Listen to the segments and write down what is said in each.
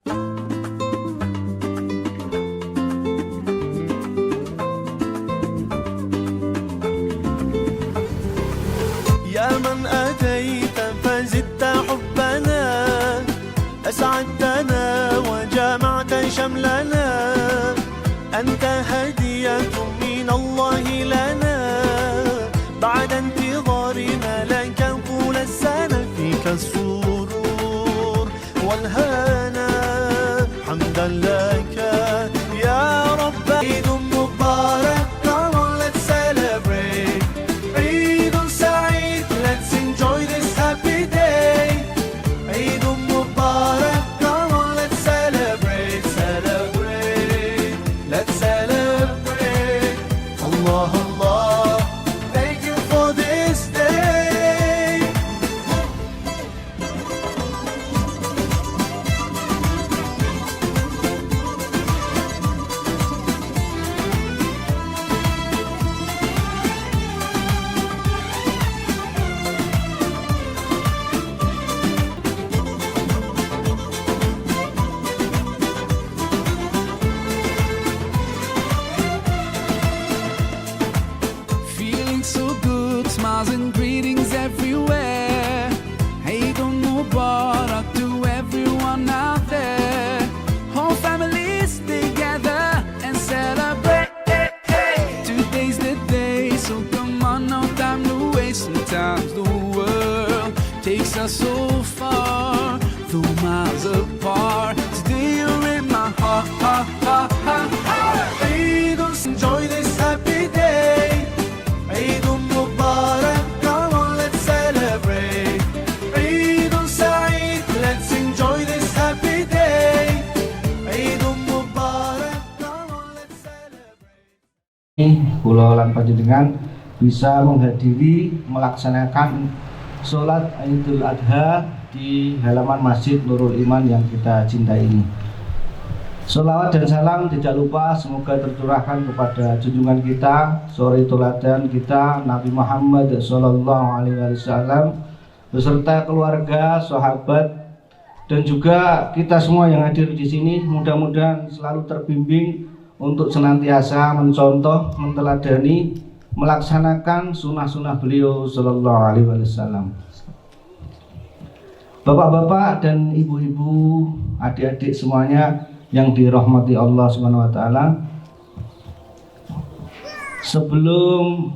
يا من أتيت فزدت حبنا أسعدتنا وجمعت شملنا أنت هدية من الله لنا بعد انتظارنا لك طول السنة فيك السرور والهنا حمدا لك يا رب عيد مبارك come on let's celebrate عيد سعيد let's enjoy this happy day عيد مبارك come on let's celebrate celebrate let's celebrate Allah Allah thank you for this day Feeling so good, smiles and greetings everywhere. Eid Mubarak to everyone out there. Whole families together and celebrate. Today's the day, so come on, no time to waste. Sometimes the world takes us so far, though miles apart. Today you're in my heart, heart, heart, heart, heart. Eid enjoy this happy day عيد مبارك come on let's celebrate عيد سعيد let's enjoy this happy day عيد مبارك come on let's celebrate Kula lan panjenengan bisa menghadiri melaksanakan sholat Idul Adha di halaman Masjid Nurul Iman yang kita cintai ini. Sholawat dan salam tidak lupa semoga tercurahkan kepada junjungan kita, suri teladan kita Nabi Muhammad Sallallahu Alaihi Wasallam beserta keluarga, sahabat, dan juga kita semua yang hadir di sini. Mudah-mudahan selalu terbimbing untuk senantiasa mencontoh, menteladani, melaksanakan sunnah-sunnah beliau Sallallahu Alaihi Wasallam. Bapak-bapak dan ibu-ibu, adik-adik semuanya yang dirahmati Allah Subhanahu wa taala. Sebelum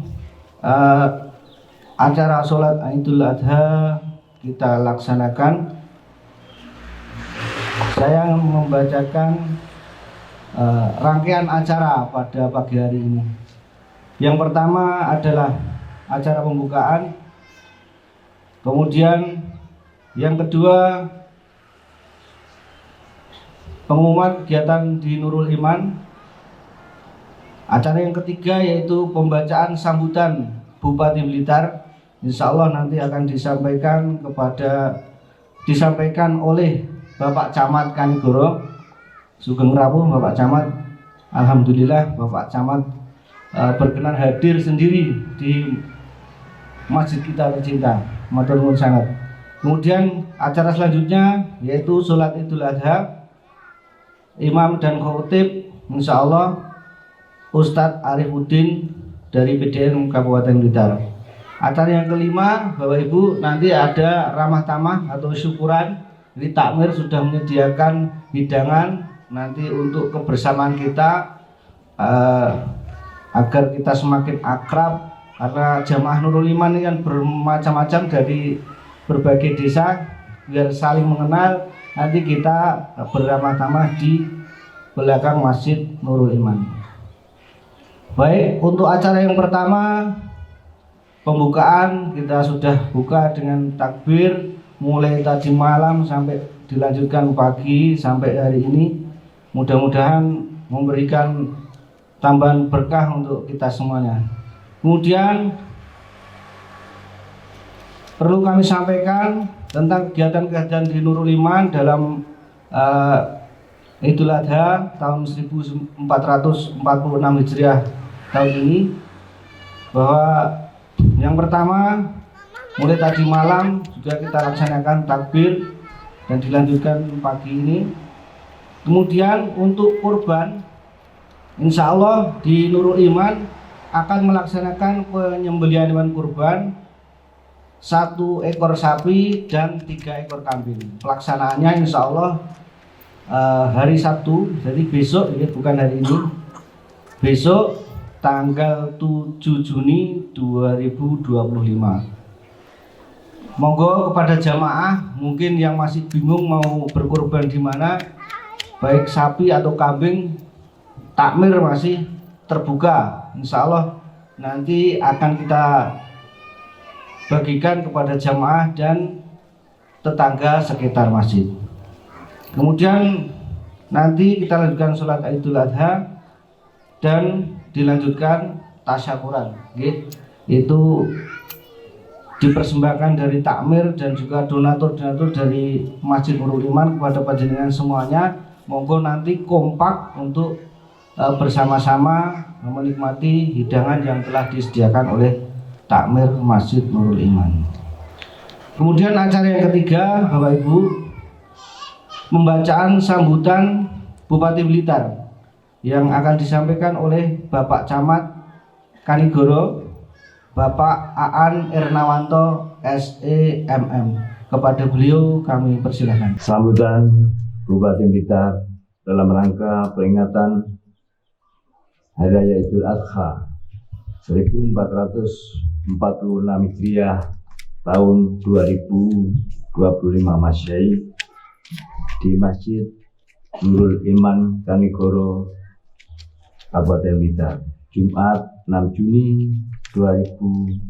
acara sholat Idul Adha kita laksanakan, saya membacakan rangkaian acara pada pagi hari ini. Yang pertama adalah acara pembukaan, kemudian yang kedua pengumuman kegiatan di Nurul Iman. Acara yang ketiga yaitu pembacaan sambutan Bupati Blitar. Insya Allah nanti akan disampaikan oleh Bapak Camat Kanigoro Sugeng Rapuh. Bapak Camat, alhamdulillah Bapak Camat berkenan hadir sendiri di masjid kita tercinta. Matur nuwun sangat. Kemudian acara selanjutnya yaitu sholat Idul Adha. Imam dan khotib insya Allah Ustadz Arifuddin dari PDN Kabupaten Blitar. Acara yang kelima, Bapak Ibu, nanti ada ramah tamah atau syukuran. Jadi takmir sudah menyediakan hidangan nanti untuk kebersamaan kita agar kita semakin akrab, karena jamaah Nurul Iman ini kan bermacam-macam dari berbagai desa, biar saling mengenal. Nanti kita beramah tamah di belakang Masjid Nurul Iman. Baik, untuk acara yang pertama pembukaan kita sudah buka dengan takbir mulai tadi malam sampai dilanjutkan pagi sampai hari ini. Mudah-mudahan memberikan tambahan berkah untuk kita semuanya. Kemudian perlu kami sampaikan tentang kegiatan-kegiatan di Nurul Iman dalam Idul Adha tahun 1446 Hijriah tahun ini, bahwa yang pertama mulai tadi malam juga kita laksanakan takbir dan dilanjutkan pagi ini. Kemudian untuk kurban, insya Allah di Nurul Iman akan melaksanakan penyembelihan hewan kurban 1 ekor sapi dan 3 ekor kambing. Pelaksanaannya insya Allah hari Sabtu, jadi besok, ya, bukan hari ini. Besok tanggal 7 Juni 2025. Monggo kepada jamaah mungkin yang masih bingung mau berkurban di mana, baik sapi atau kambing, takmir masih terbuka. Insya Allah nanti akan kita bagikan kepada jamaah dan tetangga sekitar masjid. Kemudian nanti kita lanjutkan sholat Idul Adha dan dilanjutkan tasyakuran, itu dipersembahkan dari takmir dan juga donatur-donatur dari Masjid Nurul Iman kepada panjenengan semuanya. Monggo nanti kompak untuk bersama-sama menikmati hidangan yang telah disediakan oleh takmir Masjid Nurul Iman. Kemudian acara yang ketiga, Bapak Ibu, pembacaan sambutan Bupati Blitar yang akan disampaikan oleh Bapak Camat Kanigoro, Bapak Aan Ernawanto SEMM. Kepada beliau kami persilahkan. Sambutan Bupati Blitar dalam rangka peringatan Hari Raya Idul Adha 1446 Hijriah tahun 2025 Masehi di Masjid Nurul Iman Kanigoro, Kabupaten Blitar, Jumat 6 Juni 2025.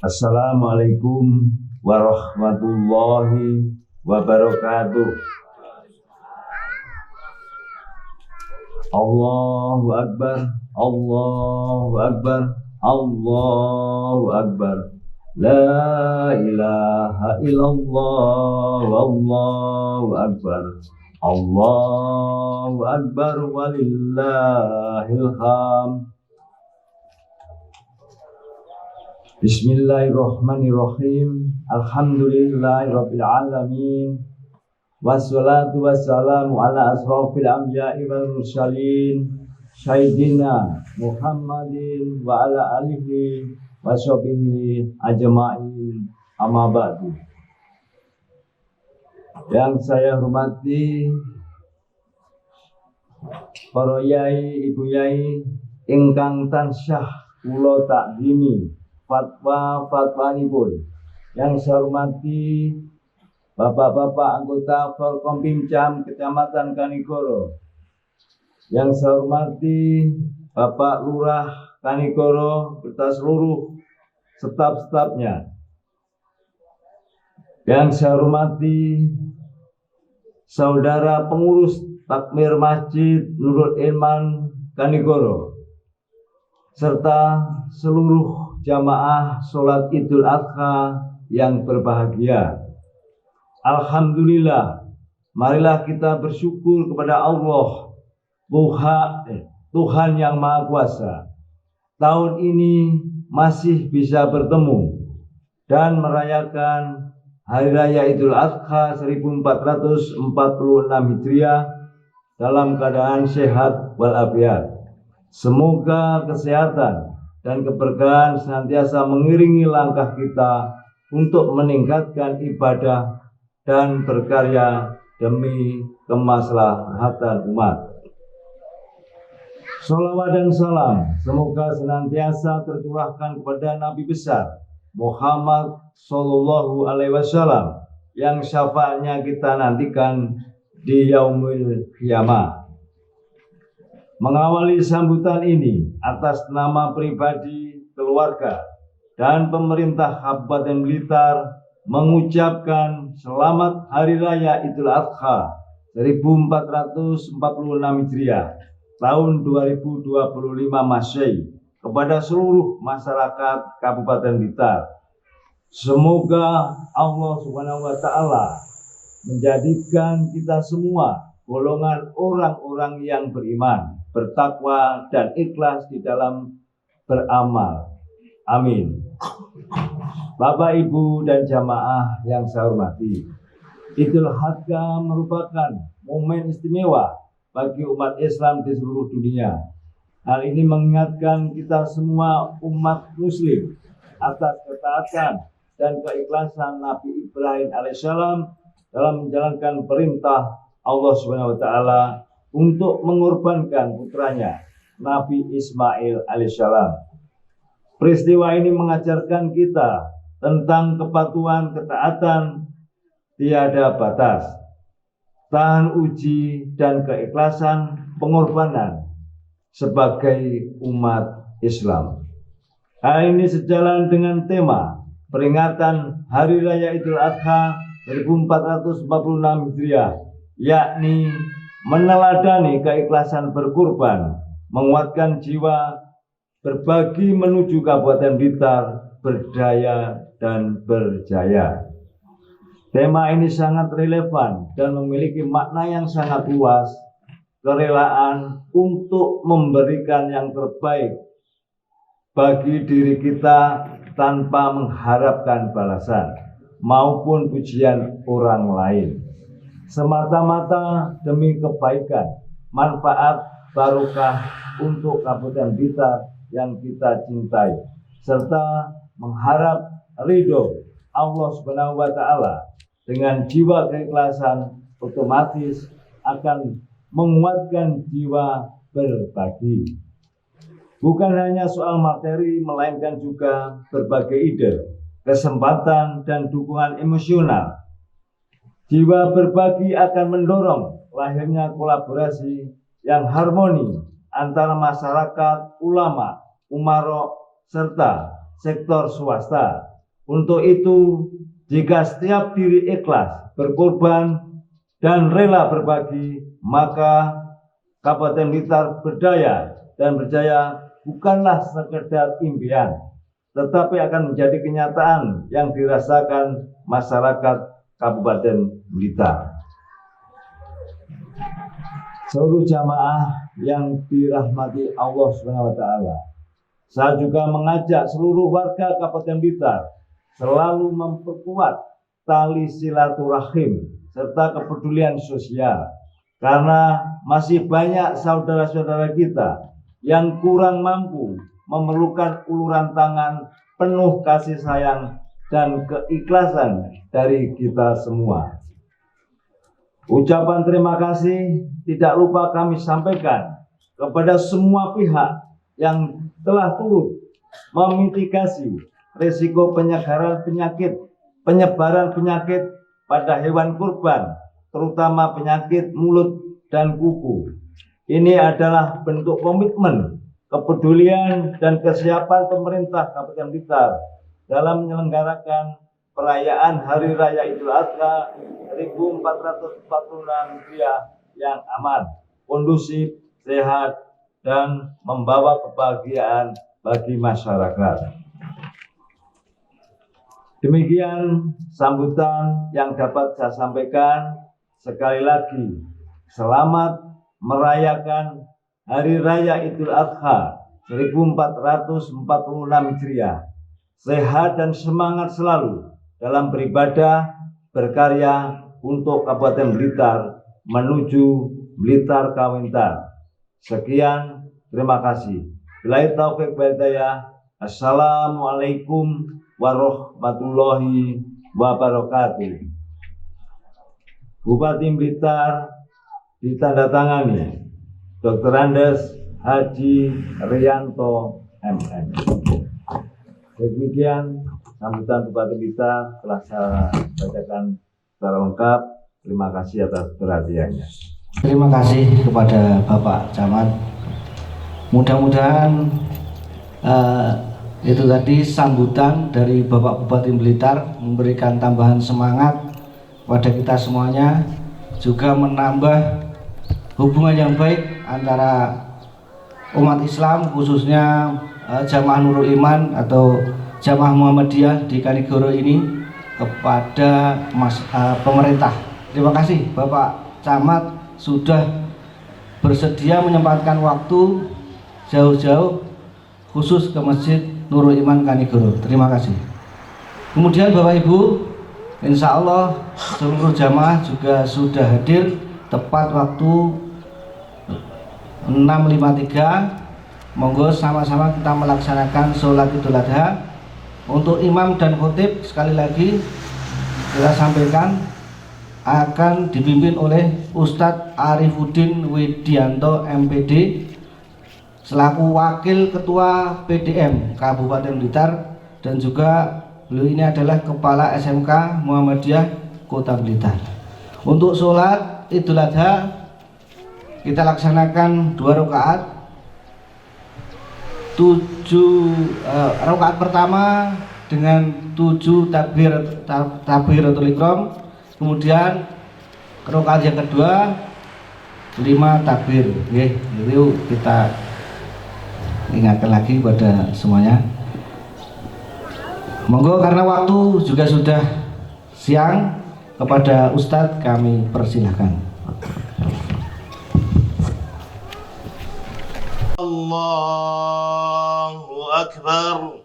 Assalamualaikum warahmatullahi wabarakatuh. Allahu Akbar, Allahu Akbar, Allahu Akbar. La ilaha illallah, Allahu Akbar. Allahu Akbar walillahil hamd. Bismillahirrahmanirrahim. Alhamdulillahirabbil alamin. Wassalatu wassalamu ala asrofil anbiya'i wal mursalin Sayyidina Muhammadin wa ala alihi wa sahbihi ajma'in, amma ba'du. Yang saya hormati para yai, ibu yai ingkang tansah kula takdimi fatwanipun. Yang saya hormati Bapak-bapak anggota Forkompimcam Kecamatan Kanigoro. Yang saya hormati Bapak Lurah Kanigoro beserta seluruh staf-stafnya. Yang saya hormati saudara pengurus takmir Masjid Nurul Iman Kanigoro serta seluruh jamaah sholat Idul Adha yang berbahagia. Alhamdulillah, marilah kita bersyukur kepada Allah, Tuhan yang Maha Kuasa. Tahun ini masih bisa bertemu dan merayakan Hari Raya Idul Adha 1446 Hijriah dalam keadaan sehat walafiat. Semoga kesehatan dan keberkahan senantiasa mengiringi langkah kita untuk meningkatkan ibadah dan berkarya demi kemaslahatan umat. Sholawat dan salam semoga senantiasa tercurahkan kepada Nabi besar Muhammad Sallallahu Alaihi Wasallam yang syafaatnya kita nantikan di yaumil qiyamah. Mengawali sambutan ini atas nama pribadi, keluarga, dan pemerintah Kabupaten Blitar mengucapkan selamat Hari Raya Idul Adha 1446 Hijriah tahun 2025 Masehi kepada seluruh masyarakat Kabupaten Blitar. Semoga Allah Subhanahu wa taala menjadikan kita semua golongan orang-orang yang beriman, bertakwa dan ikhlas di dalam beramal. Amin. Bapak, Ibu, dan jamaah yang saya hormati, Idul Adha merupakan momen istimewa bagi umat Islam di seluruh dunia. Hal ini mengingatkan kita semua umat Muslim atas ketaatan dan keikhlasan Nabi Ibrahim alaihissalam dalam menjalankan perintah Allah Subhanahu wa taala untuk mengorbankan putranya Nabi Ismail alaihissalam. Peristiwa ini mengajarkan kita tentang kepatuhan, ketaatan tiada batas, tahan uji dan keikhlasan pengorbanan sebagai umat Islam. Hal ini sejalan dengan tema peringatan Hari Raya Idul Adha 1446 Hijriah, yakni meneladani keikhlasan berkurban, menguatkan jiwa, berbagi menuju Kabupaten Blitar, berdaya dan berjaya. Tema ini sangat relevan dan memiliki makna yang sangat luas, kerelaan untuk memberikan yang terbaik bagi diri kita tanpa mengharapkan balasan maupun pujian orang lain, semata-mata demi kebaikan, manfaat, barokah untuk Kabupaten Blitar yang kita cintai, serta mengharap ridho Allah Subhanahu wa taala. Dengan jiwa keikhlasan otomatis akan menguatkan jiwa berbagi. Bukan hanya soal materi, melainkan juga berbagai ide, kesempatan, dan dukungan emosional. Jiwa berbagi akan mendorong lahirnya kolaborasi yang harmoni antara masyarakat, ulama, umarok, serta sektor swasta. Untuk itu, jika setiap diri ikhlas, berkorban, dan rela berbagi, maka Kabupaten Blitar berdaya dan berjaya bukanlah sekedar impian, tetapi akan menjadi kenyataan yang dirasakan masyarakat Kabupaten Blitar. Seluruh jamaah yang dirahmati Allah Subhanahu wa taala, saya juga mengajak seluruh warga Kabupaten Blitar selalu memperkuat tali silaturahim serta kepedulian sosial, karena masih banyak saudara-saudara kita yang kurang mampu, memerlukan uluran tangan penuh kasih sayang dan keikhlasan dari kita semua. Ucapan terima kasih tidak lupa kami sampaikan kepada semua pihak yang telah turut memitigasi risiko penyebaran penyakit pada hewan kurban, terutama penyakit mulut dan kuku. Ini adalah bentuk komitmen, kepedulian, dan kesiapan pemerintah Kabupaten Blitar dalam menyelenggarakan perayaan Hari Raya Idul Adha 1446 Hijriah yang aman, kondusif, sehat, dan membawa kebahagiaan bagi masyarakat. Demikian sambutan yang dapat saya sampaikan. Sekali lagi, selamat merayakan Hari Raya Idul Adha 1446 Hijriah. Sehat dan semangat selalu dalam beribadah, berkarya untuk Kabupaten Blitar menuju Blitar Kawintar. Sekian, terima kasih. Billahi taufiq wal hidayah. Assalamualaikum warahmatullahi wabarakatuh. Bupati Blitar ditandatangani Dr. Andes Haji Rianto MM. Demikian sambutan Bupati Blitar telah saya bacakan secara lengkap. Terima kasih atas perhatiannya. Terima kasih kepada Bapak Camat. Mudah-mudahan itu tadi sambutan dari Bapak Bupati Blitar memberikan tambahan semangat pada kita semuanya, juga menambah hubungan yang baik antara umat Islam, khususnya Jamaah Nurul Iman atau Jamaah Muhammadiyah di Kanigoro ini kepada pemerintah. Terima kasih Bapak Camat sudah bersedia menyempatkan waktu jauh-jauh khusus ke Masjid Nurul Iman Kanigoro. Terima kasih. Kemudian Bapak Ibu, insya Allah seluruh jamaah juga sudah hadir tepat waktu 6.53. Monggo sama-sama kita melaksanakan sholat Idul Adha. Untuk imam dan khotib sekali lagi kita sampaikan akan dipimpin oleh Ustadz Arifuddin Widianto MPD selaku Wakil Ketua PDM Kabupaten Blitar, dan juga beliau ini adalah Kepala SMK Muhammadiyah Kota Blitar. Untuk sholat Idul Adha kita laksanakan 2 rakaat. 7 rakaat pertama dengan 7 takbiratul ihram, kemudian rakaat yang kedua 5 takbir. Itu kita ingatkan lagi kepada semuanya. Monggo, karena waktu juga sudah siang, kepada Ustadz kami persilahkan. Allahu Akbar.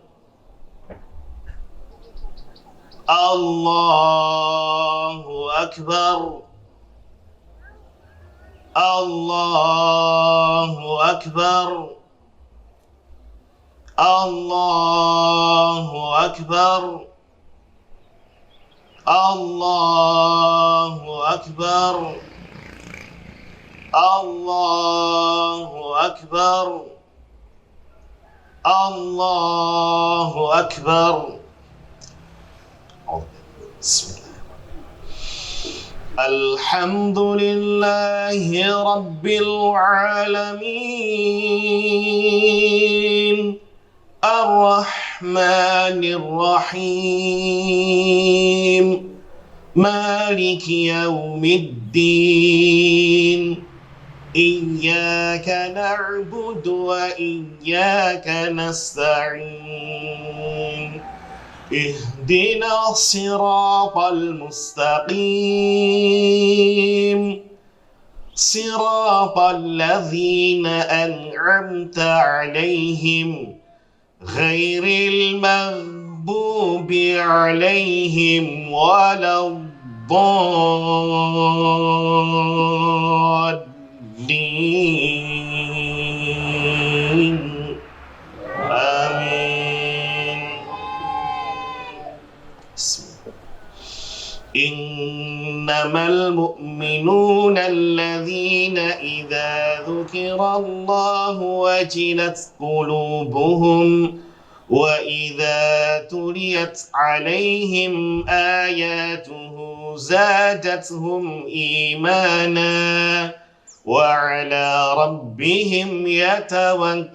Allahu Akbar. Allahu Akbar. Allahu Akbar. Allahu Akbar. Allahu Akbar. Allahu Akbar. Alhamdulillahi Rabbil Alamin, Ar-Rahmanir Rahim, Maliki Yawmiddin. إياك نعبد وإياك نستعين اهدنا الصراط المستقيم صراط الذين أنعمت عليهم غير المغضوب عليهم ولا الضالين. آمين. إنما المؤمنون الذين إذا ذكر الله وجلت قلوبهم وإذا تليت عليهم آياته زادتهم إيمانا وعلى ربهم يتوكلون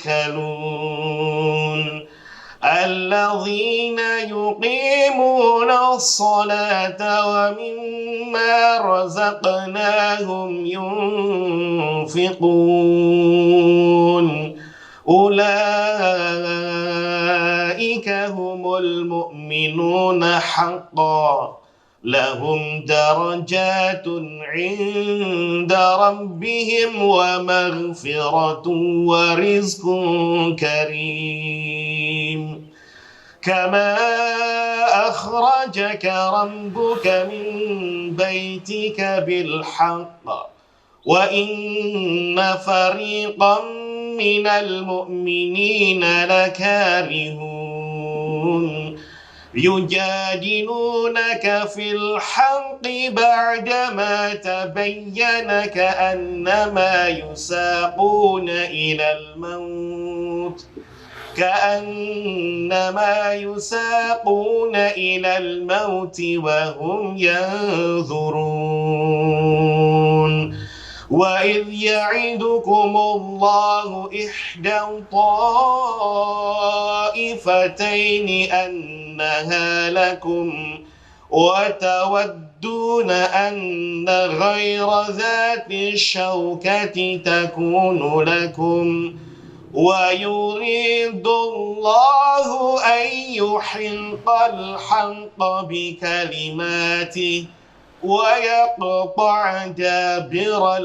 الذين يقيمون الصلاة ومما رزقناهم ينفقون أولئك هم المؤمنون حقا لهم درجات عند ربهم ومغفرة ورزق كريم كما أخرجك ربك من بيتك بالحق وإن فريقا من المؤمنين لكارهون يجادلونك في الحق بعدما تبين كأنما يساقون إلى الموت وهم ينظرون وإذ يعدكم الله إحدى الطائفتين أنها لكم وتودون أن غير ذات الشوكة تكون لكم ويريد الله أن يحق الحق بكلماته ويقطع دابر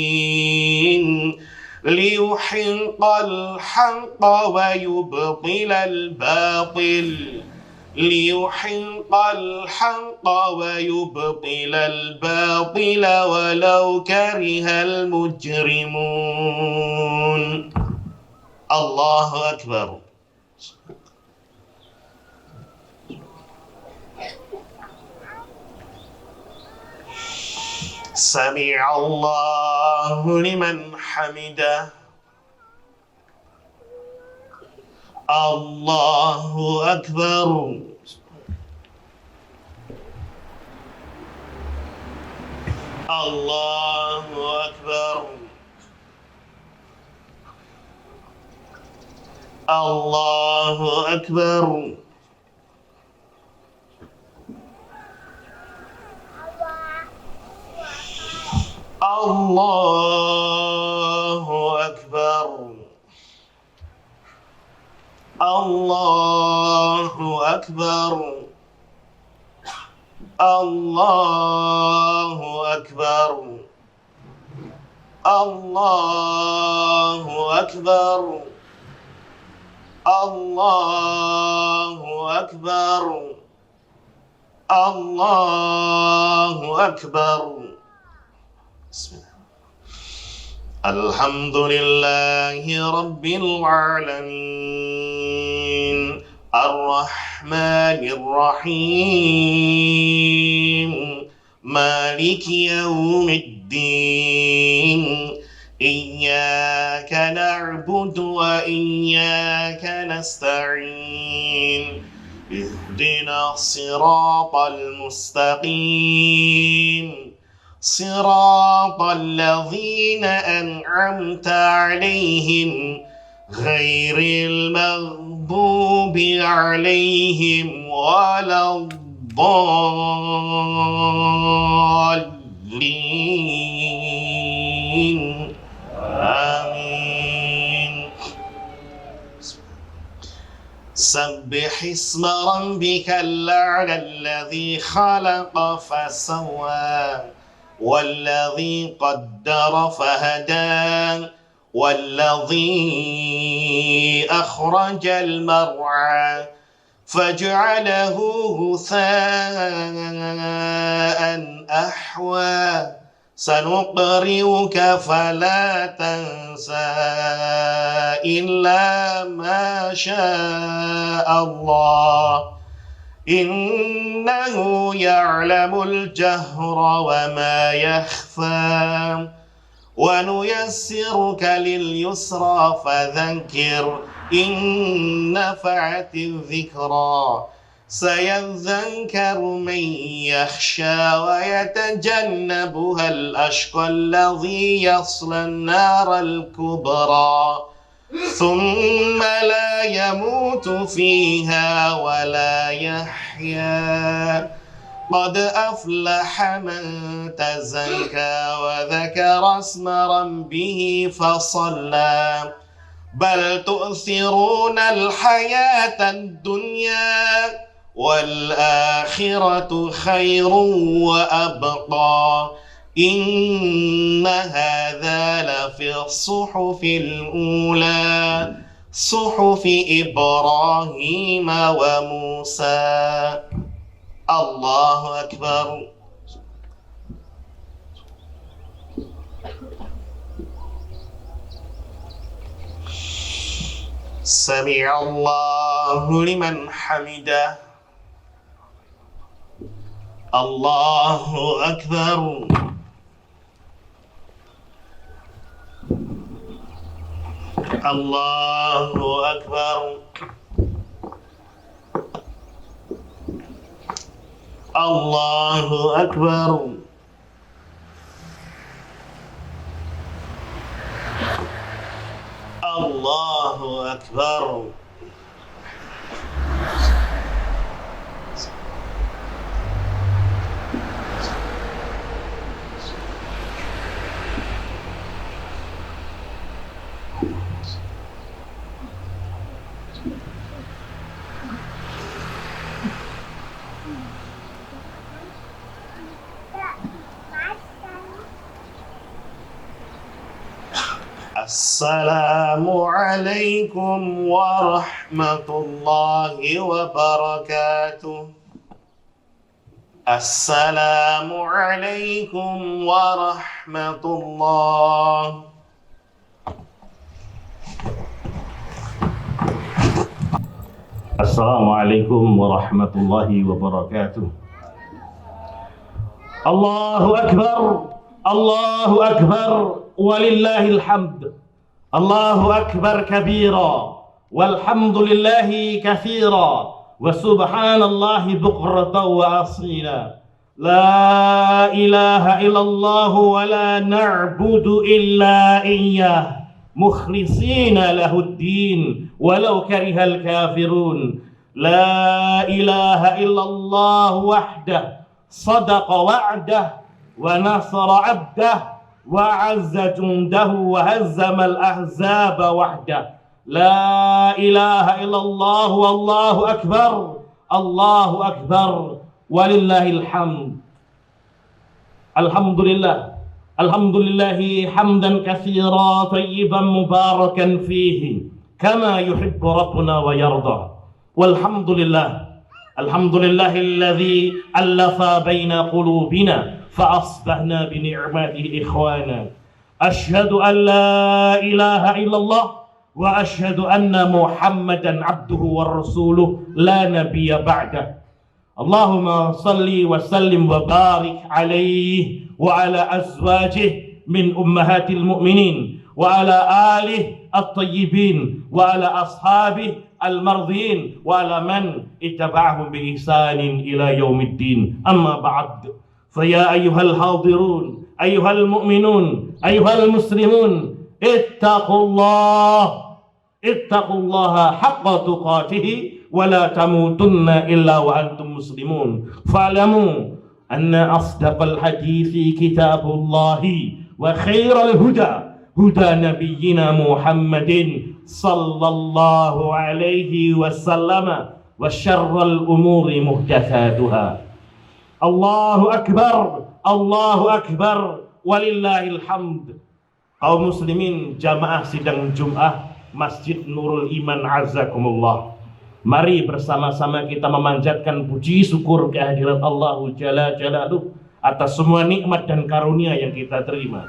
الكافرين ليحق الحق ويبطل الباطل ليحق الحق ويبطل الباطل ولو كره المجرمون. الله أكبر. سمع الله لمن حمده. الله أكبر. الله أكبر. الله أكبر. الله أكبر. الله أكبر. الله أكبر. الله أكبر. الله أكبر. الله أكبر. بسم الله. الحمد لله رب العالمين الرحمن الرحيم مالك يوم الدين إياك نعبد وإياك نستعين اهدنا الصراط المستقيم صراط الذين أنعمت عليهم غير المغضوب عليهم ولا الضالين آمين. سبح اسم ربك الأعلى الذي خلق فسوى والذي قدر فهدى والذي أخرج المرعى فجعله غثاء أحوى سنقرئك فلا تنسى إلا ما شاء الله إنه يعلم الجهر وما يخفى ونيسرك لليسرى فذكر إن نفعت الذكرى سيذكر من يخشى ويتجنبها الأشقى الذي يصلى النار الكبرى ثم لا يموت فيها ولا يحيا قد أفلح من تزكى وذكر اسم ربه فصلى بل تؤثرون الحياة الدنيا والآخرة خير وأبقى إن هذا لفي الصحف الأولى صحف إبراهيم وموسى. الله أكبر. سمع الله لمن حمده. الله أكبر. الله أكبر. الله أكبر. الله أكبر. السلام عليكم ورحمة الله وبركاته. السلام عليكم ورحمة الله. Assalamualaikum warahmatullahi wabarakatuh. Allahu Akbar, Allahu Akbar, walillahil hamd. Allahu Akbar kabira, walhamdulillahi kathira, wa subhanallahi bukratan wa asila. La ilaha illallah wa la na'budu illa iyyah, mukhlisina lahuddin walau karihal kafirun. La ilaha illallah wahdah sadaqa wa'dah wa nasara 'abdah wa 'azza jundahu wa hazzama al-ahzaba wahdah. La ilaha illallah wallahu akbar, Allahu akbar, walillahil hamd. Alhamdulillah, alhamdulillahi hamdan katsira tayyiban mubarakan fihi kama yuhibbu rabbuna wa yarda. Walhamdulillah, alhamdulillahilladzi allafa baina qulubina fa asbahna bi ni'matihi ikhwana. Ashhadu an la ilaha illallah wa ashhadu anna Muhammadan abduhu wa rasuluh la nabiyya ba'dah. Allahumma salli wa sallim wa barik alaihi wa ala azwajih min ummahatil mu'minin wa ala alihi at-tayyibin wa ala ashabih al-mardhin wa ala man ittaba'ahum bi ihsanin ila yaumiddin. Amma ba'd. Fa ya ayyuhal hadirun, ayyuhal mu'minun, ayyuhal muslimun, ittaqullaha haqqa tuqatih wa la tamutunna illa wa antum muslimun. Fa'lamu anna asdaqal hadithi kitabullahi wa khairal huda huda nabiyyina Muhammadin sallallahu alaihi wasallam wa syarral umuri muhdatsatuha. Allahu akbar, Allahu akbar, walillahil hamd. Kaum muslimin jamaah sidang Jum'ah Masjid Nurul Iman azakumullah, mari bersama-sama kita memanjatkan puji syukur kehadirat Allah Jalla Jalaluh atas semua nikmat dan karunia yang kita terima.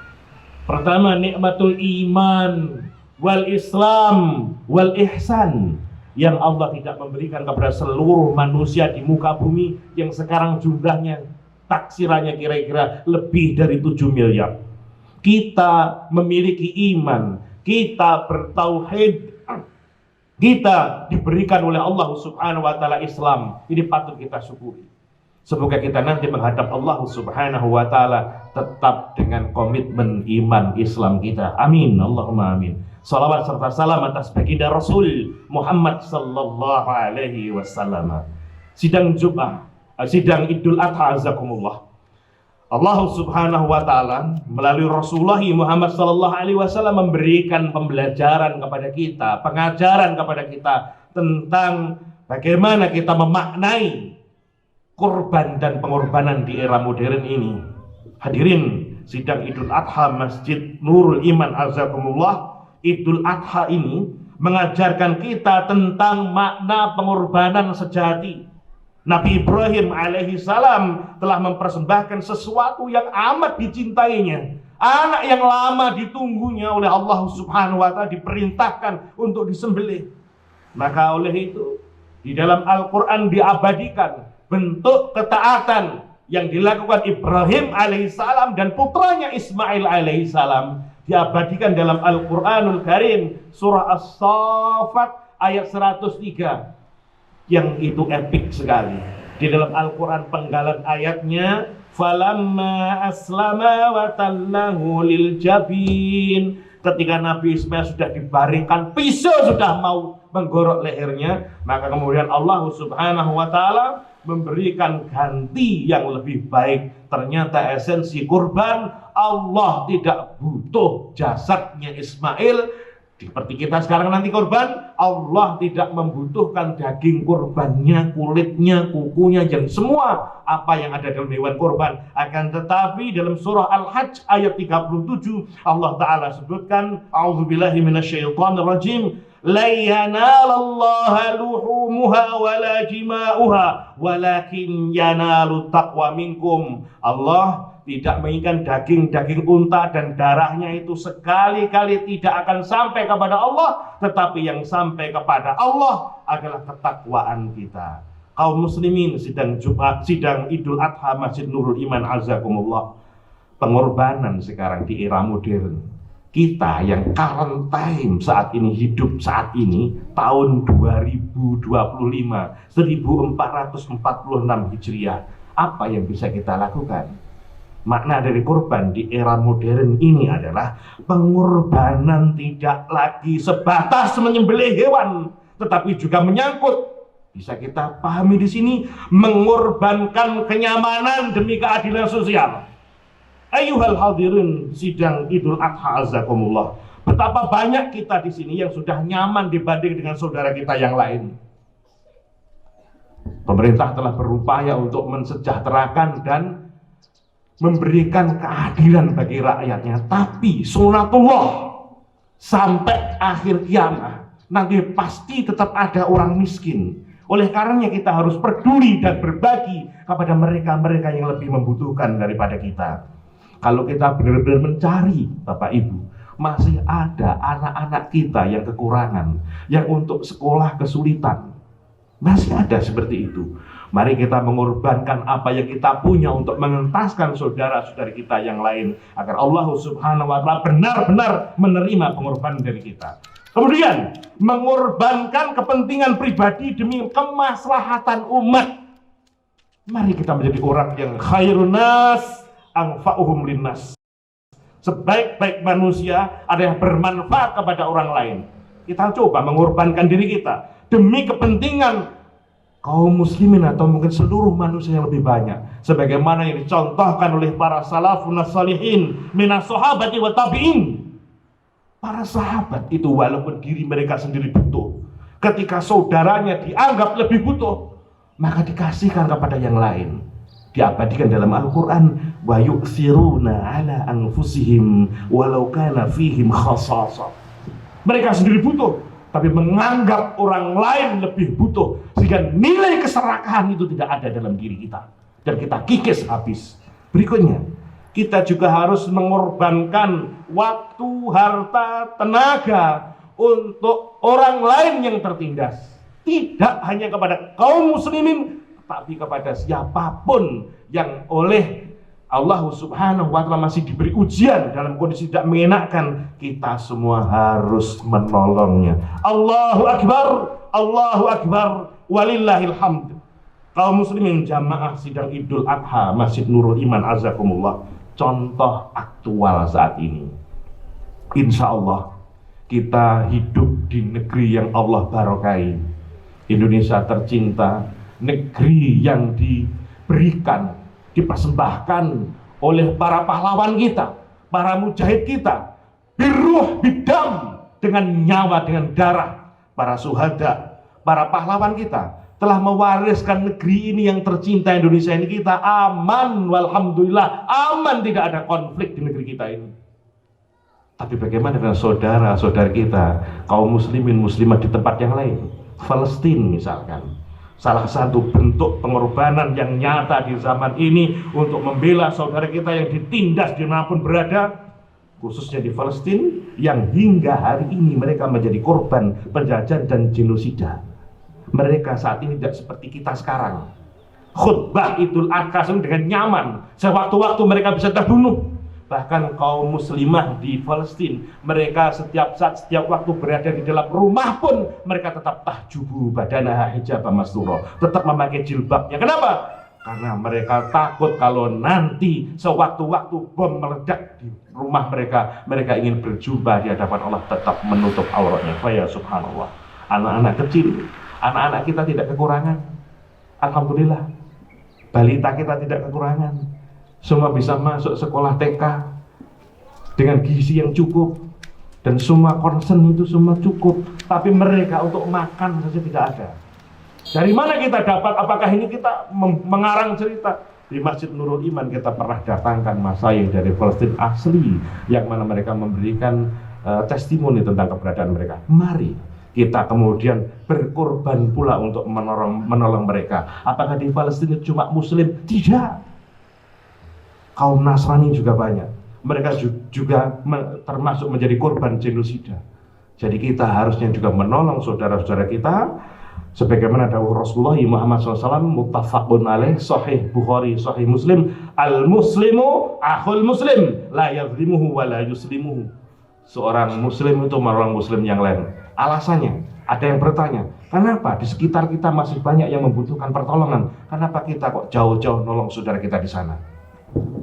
Pertama, nikmatul iman wal Islam wal ihsan yang Allah tidak memberikan kepada seluruh manusia di muka bumi yang sekarang jumlahnya taksirannya kira-kira lebih dari 7 miliar. Kita memiliki iman, kita bertauhid, kita diberikan oleh Allah Subhanahu wa taala Islam. Ini patut kita syukuri. Semoga kita nanti menghadap Allah Subhanahu wa taala tetap dengan komitmen iman Islam kita. Amin, Allahumma amin. Salawat serta salam atas baginda Rasul Muhammad sallallahu alaihi wasallam. Sidang Jum'ah, sidang Idul Adha azakumullah. Allah Subhanahu wa taala melalui Rasulullah Muhammad sallallahu alaihi wasallam memberikan pembelajaran kepada kita, pengajaran kepada kita tentang bagaimana kita memaknai kurban dan pengorbanan di era modern ini. Hadirin sidang Idul Adha Masjid Nurul Iman azakumullah, Idul Adha ini mengajarkan kita tentang makna pengorbanan sejati. Nabi Ibrahim alaihi salam telah mempersembahkan sesuatu yang amat dicintainya, anak yang lama ditunggunya oleh Allah Subhanahu wa taala, diperintahkan untuk disembelih. Maka oleh itu di dalam Al-Qur'an diabadikan bentuk ketaatan yang dilakukan Ibrahim alaihissalam dan putranya Ismail alaihissalam, diabadikan dalam Al-Qur'anul Karim surah As-Saffat ayat 103 yang itu epik sekali. Di dalam Al-Qur'an penggalan ayatnya, falamma aslama wa tallahu lil jabin. Ketika Nabi Ismail sudah dibaringkan, pisau sudah mau menggorok lehernya, maka kemudian Allah Subhanahu wa taala memberikan ganti yang lebih baik. Ternyata esensi kurban, Allah tidak butuh jasadnya Ismail, Seperti kita sekarang nanti korban, Allah tidak membutuhkan daging korbannya, kulitnya, kukunya, dan semua apa yang ada dalam hewan korban. Akan tetapi dalam surah Al-Hajj ayat 37 Allah Ta'ala sebutkan, A'udzubillahi minasyaitonirrajim, la yanalallaha luhumuha wala jima'uha walakin yanalut taqwa minkum. Allah tidak menginginkan daging unta dan darahnya itu sekali-kali tidak akan sampai kepada Allah, tetapi yang sampai kepada Allah adalah ketakwaan kita. Kaum muslimin sidang Idul Adha Masjid Nurul Iman azakumullah. Pengorbanan sekarang di era modern. Kita yang current time saat ini, hidup saat ini, tahun 2025, 1446 Hijriah. Apa yang bisa kita lakukan? Makna dari korban di era modern ini adalah pengorbanan tidak lagi sebatas menyembelih hewan, tetapi juga menyangkut, bisa kita pahami di sini, mengorbankan kenyamanan demi keadilan sosial. Ayyuhal hadirin sidang Idul Adha azakumullah. Betapa banyak kita di sini yang sudah nyaman dibanding dengan saudara kita yang lain. Pemerintah telah berupaya untuk mensejahterakan dan memberikan keadilan bagi rakyatnya, tapi sunatullah sampai akhir kiamat nanti pasti tetap ada orang miskin. Oleh karenanya kita harus peduli dan berbagi kepada mereka-mereka yang lebih membutuhkan daripada kita. Kalau kita benar-benar mencari, Bapak Ibu, masih ada anak-anak kita yang kekurangan, yang untuk sekolah kesulitan, masih ada seperti itu. Mari kita mengorbankan apa yang kita punya untuk mengentaskan saudara-saudari kita yang lain, agar Allah Subhanahu wa Ta'ala benar-benar menerima pengorbanan dari kita. Kemudian mengorbankan kepentingan pribadi demi kemaslahatan umat. Mari kita menjadi orang yang khairun nas anfa'uhum linnas. Sebaik-baik manusia ada yang bermanfaat kepada orang lain. Kita coba mengorbankan diri kita demi kepentingan kaum muslimin atau mungkin seluruh manusia yang lebih banyak, sebagaimana yang dicontohkan oleh para salafun salihin minas sahabati wa tabi'in. Para sahabat itu walaupun diri mereka sendiri butuh, ketika saudaranya dianggap lebih butuh, maka dikasihkan kepada yang lain. Diabadikan dalam Al-Quran, wa yu'thiruna ala anfusihim walau kana fihim khasasah. Mereka sendiri butuh, tapi menganggap orang lain lebih butuh, sehingga nilai keserakahan itu tidak ada dalam diri kita, dan kita kikis habis. Berikutnya, kita juga harus mengorbankan waktu, harta, tenaga untuk orang lain yang tertindas. Tidak hanya kepada kaum muslimin, tapi kepada siapapun yang oleh Allah Subhanahu wa Ta'ala masih diberi ujian dalam kondisi tidak mengenakan, kita semua harus menolongnya. Allahu Akbar, Allahu Akbar, walillahil hamd. Kaum muslimin jamaah sidang Idul Adha Masjid Nurul Iman azakumullah, contoh aktual saat ini. Insya Allah kita hidup di negeri yang Allah barakahi, Indonesia tercinta, negeri yang diberikan, dipersembahkan oleh para pahlawan kita, para mujahid kita, biruh bidam, dengan nyawa, dengan darah, para syuhada, para pahlawan kita telah mewariskan negeri ini yang tercinta Indonesia ini. Kita aman, walhamdulillah, aman, tidak ada konflik di negeri kita ini. Tapi bagaimana dengan saudara-saudara kita, kaum muslimin muslimat di tempat yang lain? Palestina misalkan, salah satu bentuk pengorbanan yang nyata di zaman ini untuk membela saudara kita yang ditindas dimanapun berada, khususnya di Palestina, yang hingga hari ini mereka menjadi korban penjajahan dan genosida. Mereka saat ini tidak seperti kita sekarang. Khutbah Idul Adha dengan nyaman, sewaktu-waktu mereka bisa terbunuh. Bahkan kaum muslimah di Palestina, mereka setiap saat, setiap waktu berada di dalam rumah pun mereka tetap tahjubu badanaha hijab mastura, tetap memakai jilbabnya. Kenapa? Karena mereka takut kalau nanti sewaktu-waktu bom meledak di rumah mereka, mereka ingin berjubah di hadapan Allah, tetap menutup auratnya. Ya subhanallah. Anak-anak kecil, anak-anak kita tidak kekurangan. Alhamdulillah, balita kita tidak kekurangan. Semua bisa masuk sekolah TK dengan gizi yang cukup. Dan semua concern itu semua cukup, tapi mereka untuk makan saja tidak ada. Dari mana kita dapat? Apakah ini kita mengarang cerita? Di Masjid Nurul Iman kita pernah datangkan masyayikh dari Palestina asli, yang mana mereka memberikan testimoni tentang keberadaan mereka. Mari kita kemudian berkorban pula untuk menolong mereka. Apakah di Palestina cuma Muslim? Tidak. Kaum Nasrani juga banyak. Mereka juga termasuk menjadi korban genosida. Jadi kita harusnya juga menolong saudara-saudara kita, sebagaimana dawuh Rasulullah Muhammad SAW, muttafaqun alaih, sahih Bukhari, sahih Muslim, al muslimu akhul muslim, la yazlimuhu wa la yuslimuhu. Seorang muslim itu menolong muslim yang lain. Alasannya, ada yang bertanya, kenapa di sekitar kita masih banyak yang membutuhkan pertolongan? Kenapa kita kok jauh-jauh nolong saudara kita di sana?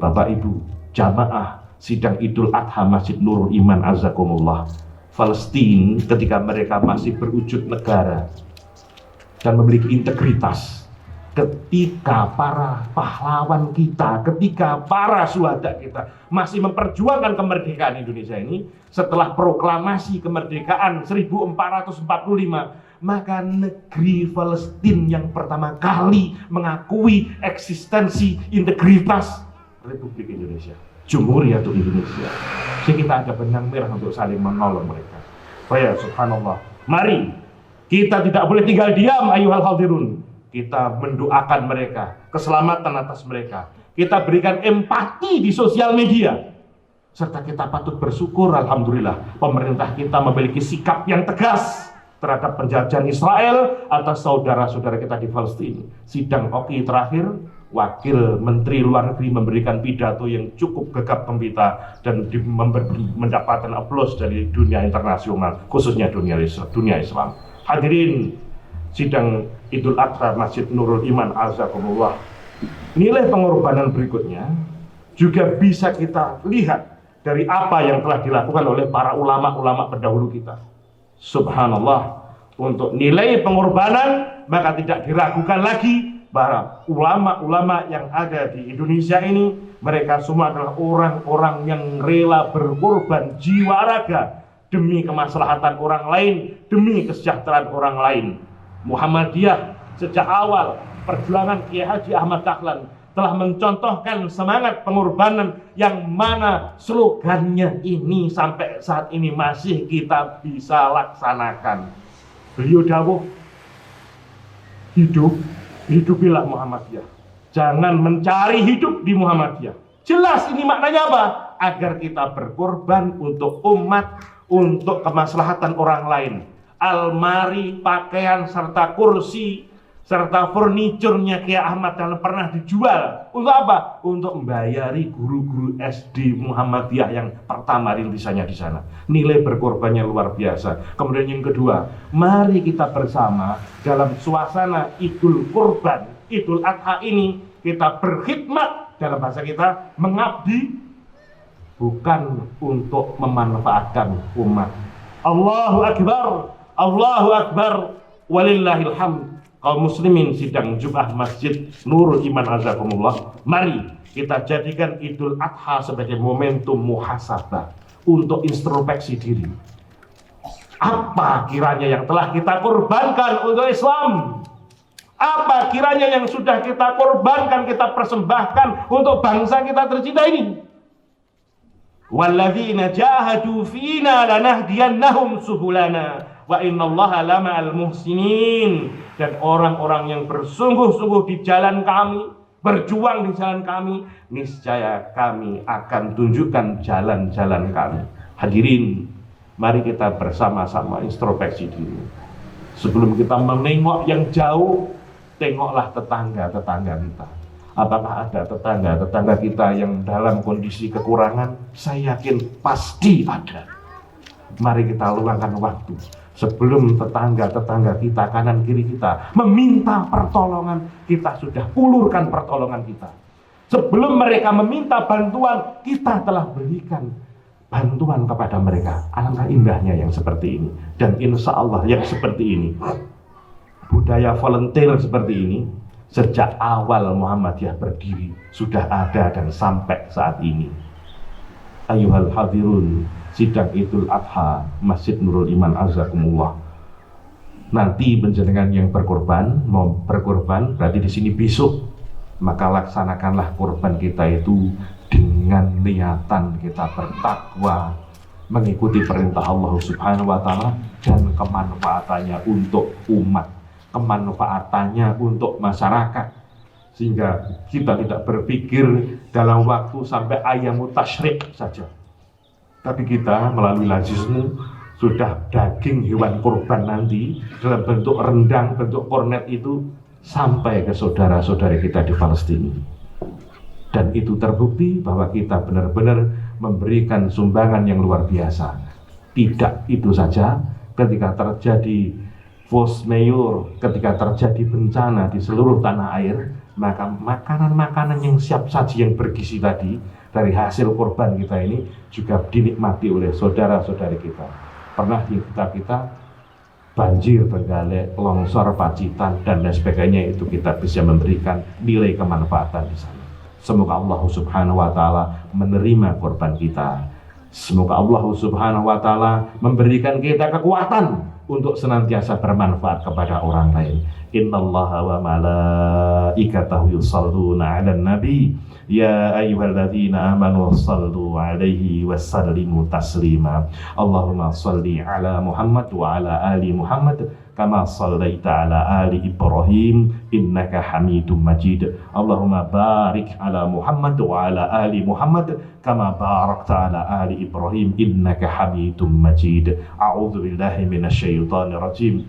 Bapak Ibu, jamaah sidang Idul Adha Masjid Nurul Iman azakumullah, Palestina ketika mereka masih berwujud negara dan memiliki integritas, ketika para pahlawan kita, ketika para syuhada kita masih memperjuangkan kemerdekaan Indonesia ini, setelah proklamasi kemerdekaan 1445, maka negeri Palestina yang pertama kali mengakui eksistensi integritas Republik Indonesia, Jumhuriyatul Indonesia. Jadi kita ada benang merah untuk saling menolong mereka. Ya subhanallah. Mari kita tidak boleh tinggal diam ayyuhal hadirun. Kita mendoakan mereka, keselamatan atas mereka. Kita berikan empati di sosial media. Serta kita patut bersyukur, alhamdulillah, pemerintah kita memiliki sikap yang tegas terhadap penjajahan Israel atas saudara-saudara kita di Palestina. Sidang OKI terakhir, Wakil Menteri Luar Negeri memberikan pidato yang cukup gegap gempita dan mendapatkan aplaus dari dunia internasional, khususnya dunia Islam. Hadirin sidang Idul Adha Masjid Nurul Iman azakumullah, nilai pengorbanan berikutnya juga bisa kita lihat dari apa yang telah dilakukan oleh para ulama-ulama pendahulu kita. Subhanallah, untuk nilai pengorbanan maka tidak diragukan lagi. Para ulama-ulama yang ada di Indonesia ini, mereka semua adalah orang-orang yang rela berkorban jiwa raga demi kemaslahatan orang lain, demi kesejahteraan orang lain. Muhammadiyah sejak awal perjuangan Kiai Haji Ahmad Dahlan telah mencontohkan semangat pengorbanan yang mana slogannya ini sampai saat ini masih kita bisa laksanakan. Beliau dawuh, hidupilah Muhammadiyah. Jangan mencari hidup di Muhammadiyah. Jelas ini maknanya apa? Agar kita berkorban untuk umat, untuk kemaslahatan orang lain. Almari, pakaian, serta kursi, serta furniturnya Kiai Ahmad Dahlan pernah dijual. Untuk apa? Untuk membayari guru-guru SD Muhammadiyah yang pertama rintisannya di sana. Nilai berkorbannya luar biasa. Kemudian yang kedua, mari kita bersama dalam suasana Idul Kurban, Idul Adha ini, kita berkhidmat, dalam bahasa kita mengabdi, bukan untuk memanfaatkan umat. Allahu Akbar, Allahu Akbar, walillahil hamd. Kaum muslimin sidang Jumat Masjid Nurul Iman azakumullah, mari kita jadikan Idul Adha sebagai momentum muhasabah untuk introspeksi diri. Apa kiranya yang telah kita korbankan untuk Islam? Apa kiranya yang sudah kita korbankan, kita persembahkan untuk bangsa kita tercinta ini? Walladzina jahadu fina lanahdiyannahum subulana wa innallaha lama'al muhsinin. Dan orang-orang yang bersungguh-sungguh di jalan kami, berjuang di jalan kami, niscaya kami akan tunjukkan jalan-jalan kami. Hadirin, mari kita bersama-sama introspeksi diri. Sebelum kita menengok yang jauh, tengoklah tetangga-tetangga kita. Apakah ada tetangga-tetangga kita yang dalam kondisi kekurangan? Saya yakin pasti ada. Mari kita luangkan waktu sebelum tetangga-tetangga kita, kanan kiri kita meminta pertolongan, kita sudah ulurkan pertolongan kita. Sebelum mereka meminta bantuan, kita telah berikan bantuan kepada mereka. Alangkah indahnya yang seperti ini. Dan insya Allah yang seperti ini, budaya volunteer seperti ini, sejak awal Muhammadiyah berdiri sudah ada dan sampai saat ini. Ayyuhal hadirun, sidang Idul Adha Masjid Nurul Iman Azakumullah. Nanti penjenengan yang berkorban, mau berkorban berarti di sini besok, maka laksanakanlah korban kita itu dengan niatan kita bertakwa, mengikuti perintah Allah Subhanahu wa taala dan kemanfaatannya untuk umat, kemanfaatannya untuk masyarakat, sehingga kita tidak berpikir dalam waktu sampai ayyamu tasyrik saja, tapi kita melalui lazismu sudah daging hewan kurban nanti dalam bentuk rendang, bentuk kornet itu sampai ke saudara-saudari kita di Palestina. Dan itu terbukti bahwa kita benar-benar memberikan sumbangan yang luar biasa. Tidak itu saja, ketika terjadi force majeure, ketika terjadi bencana di seluruh tanah air, maka makanan-makanan yang siap saji yang bergizi tadi dari hasil korban kita ini juga dinikmati oleh saudara-saudari kita. Pernah di kita banjir, Trenggalek, longsor, Pacitan dan lain sebagainya, itu kita bisa memberikan nilai kemanfaatan di sana. Semoga Allah Subhanahu wa taala menerima korban kita. Semoga Allah Subhanahu wa taala memberikan kita kekuatan untuk senantiasa bermanfaat kepada orang lain. Innallaha wa malaikatahu yusholluna 'alan nabi ya ayyuhalladzina amanu shallu 'alaihi wasallimu taslima. Allahumma shalli 'ala Muhammad wa 'ala ali Muhammad kama shallaita 'ala ali Ibrahim innaka Hamidum Majid. Allahumma barik 'ala Muhammad wa 'ala ali Muhammad kama barakta 'ala ali Ibrahim innaka Hamidum Majid. A'udzu billahi minasyaitonir rajim.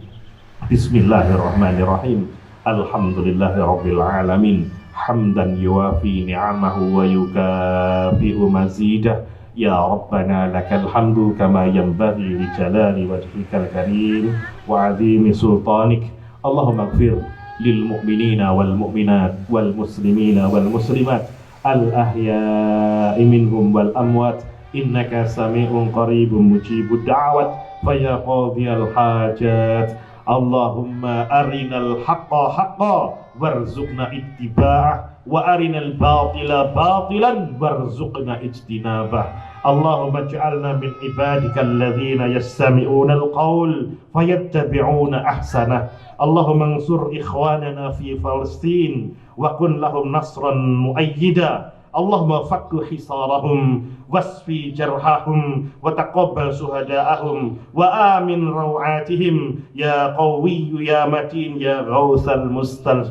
Bismillahirrahmanirrahim. Alhamdulillahi rabbil alamin. Hamdan yuwafi ni'amahu wa yukafi'u mazidah. Ya Rabbana lakal hamdu kama yanbaghi li jalali wajhikal karim wa 'azimi sultanik. Allahumma ighfir lil mu'minina wal mu'minat wal muslimina wal muslimat al ahya'i minhum wal amwat innaka sami'un qaribun mujibud da'wat fa ya qadhiyal hajat. Allahumma arinal haqqa haqqa warzuqna ittiba'ah wa arinal batila batilan warzuqna ijtinabah. Allahumma ij'alna min ibadika alladhina yastami'una alqawl fayattabi'una ahsanah. Allahumma ansur ikhwanana fi Palestin wa kun lahum nasran muayyida. Allahumma fakku hisarahum wasfi jarhahum wa taqabbal suhada'ahum wa amin raw'atihim ya qawiyyu ya matin ya ghawsal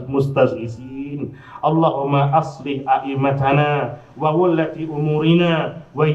mustaghisin. Allahumma aslih a'immatana wa wallati umurina wa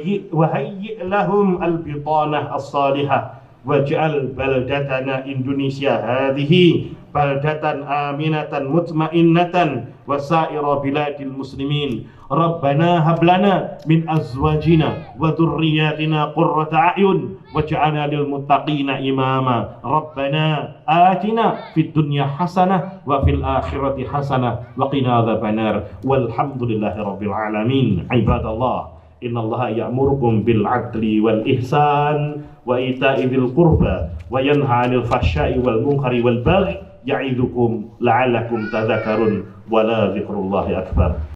hayyi' lahum al-bitanah as-salihah waj'al baldatana Indonesia hadhihi baldatan aminatan mutmainnatan wa sa'ira biladil muslimin. Rabbana hablana min azwajina wa dhurriyyatina qurrata a'yun waj'alna lil muttaqina imama. Rabbana atina fid dunya hasanah wa fil akhirati hasanah wa qina adzabannar. Walhamdulillahi rabbil alamin. Ibadallah, innallaha ya'murukum bil 'adli wal ihsan wa ita'i dzil qurba wa yanha 'anil fahsya'i wal munkari wal baghi ya'idukum la'allakum tadhakkarun wa la dzikrullahi akbar.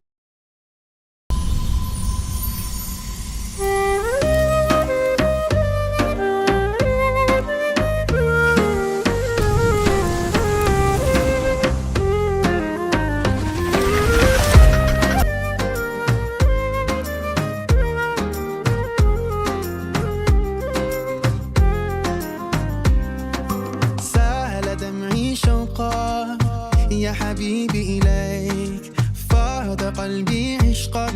يا حبيبي إليك فاض قلبي عشقا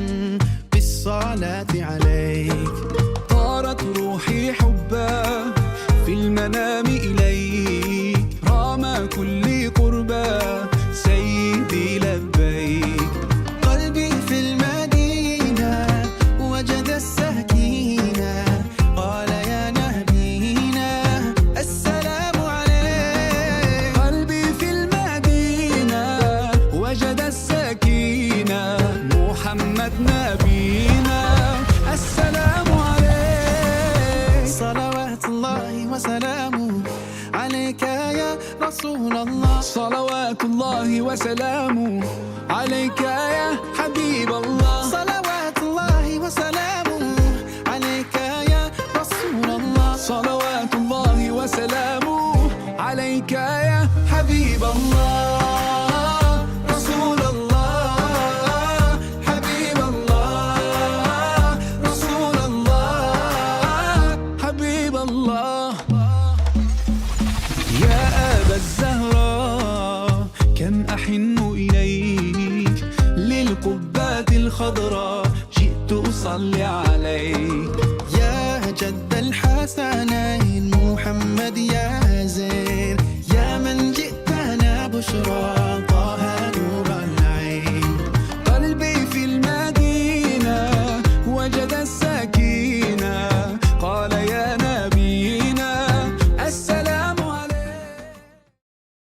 بالصلاة عليك. طارت روحي حبا في المنام إليك رام كل قربا سيدي لبيك. قلبي في المدينة وجد السكينة قال يا نبينا السلام عليك. قلبي في المدينة وجد السكينة محمد نبينا السلام عليك. صلوات الله وسلامه عليك يا رسول الله. صلوات الله وسلامه عليك يا حبيب الله. صلوات الله وسلامه عليك يا رسول القبات الخضراء جئت أصلي عليك يا جد الحسنين